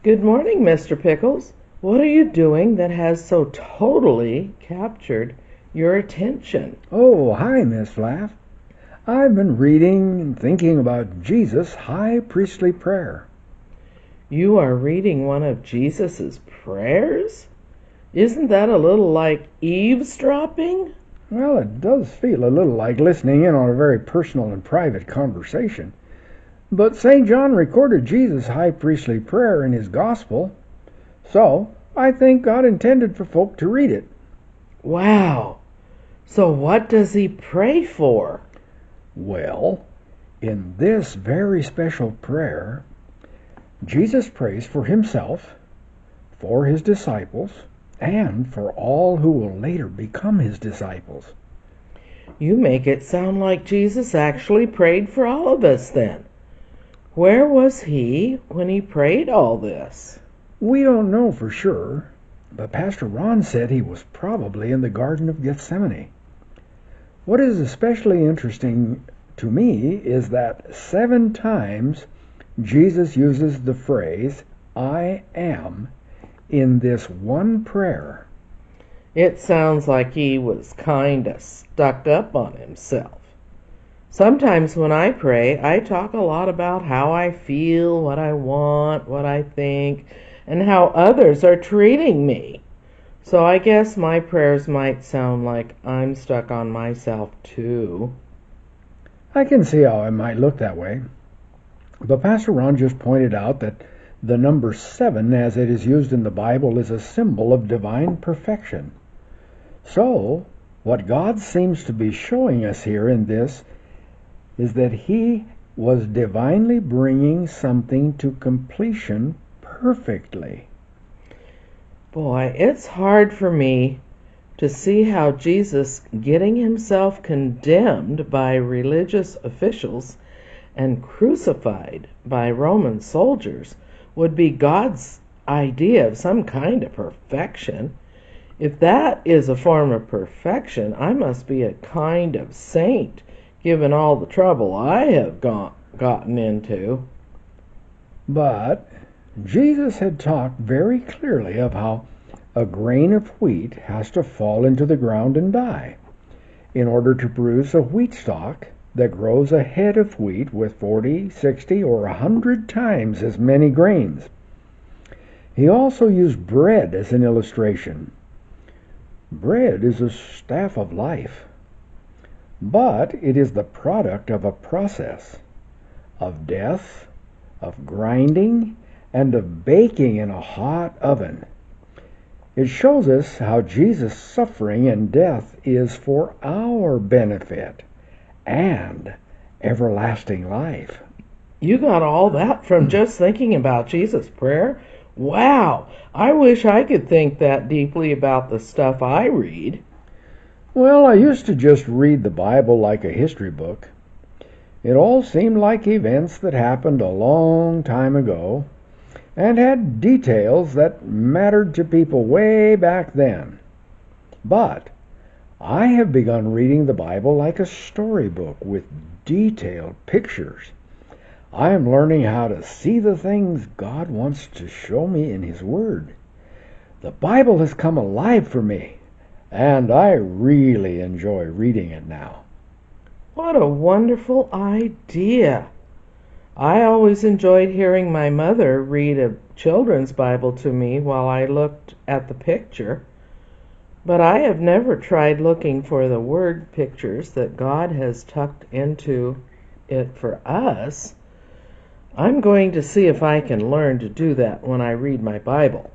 Good morning, Mr. Pickles. What are you doing that has so totally captured your attention? Oh, hi, Miss Flaff. I've been reading and thinking about Jesus' high priestly prayer. You are reading one of Jesus's prayers? Isn't that a little like eavesdropping? Well, it does feel a little like listening in on a very personal and private conversation. But St. John recorded Jesus' high priestly prayer in his gospel, so I think God intended for folk to read it. Wow. So what does he pray for? Well, in this very special prayer, Jesus prays for himself, for his disciples, and for all who will later become his disciples. You make it sound like Jesus actually prayed for all of us then. Where was he when he prayed all this? We don't know for sure, but Pastor Ron said he was probably in the Garden of Gethsemane. What is especially interesting to me is that 7 times Jesus uses the phrase, I am, in this one prayer. It sounds like he was kinda stuck up on himself. Sometimes when I pray, I talk a lot about how I feel, what I want, what I think, and how others are treating me. So I guess my prayers might sound like I'm stuck on myself too. I can see how it might look that way. But Pastor Ron just pointed out that the number 7, as it is used in the Bible, is a symbol of divine perfection. So, what God seems to be showing us here in this is that he was divinely bringing something to completion perfectly. Boy, it's hard for me to see how Jesus getting himself condemned by religious officials and crucified by Roman soldiers would be God's idea of some kind of perfection. If that is a form of perfection, I must be a kind of saint, given all the trouble I have gotten into. But Jesus had talked very clearly of how a grain of wheat has to fall into the ground and die in order to produce a wheat stalk that grows a head of wheat with 40, 60, or 100 times as many grains. He also used bread as an illustration. Bread is a staff of life, but it is the product of a process of death, of grinding, and of baking in a hot oven. It shows us how Jesus' suffering and death is for our benefit and everlasting life. You got all that from just thinking about Jesus' prayer? Wow, I wish I could think that deeply about the stuff I read. Well, I used to just read the Bible like a history book. It all seemed like events that happened a long time ago and had details that mattered to people way back then. But I have begun reading the Bible like a storybook with detailed pictures. I am learning how to see the things God wants to show me in His Word. The Bible has come alive for me, and I really enjoy reading it now. What a wonderful idea. I always enjoyed hearing my mother read a children's Bible to me while I looked at the picture, but I have never tried looking for the word pictures that God has tucked into it for us. I'm going to see if I can learn to do that when I read my Bible.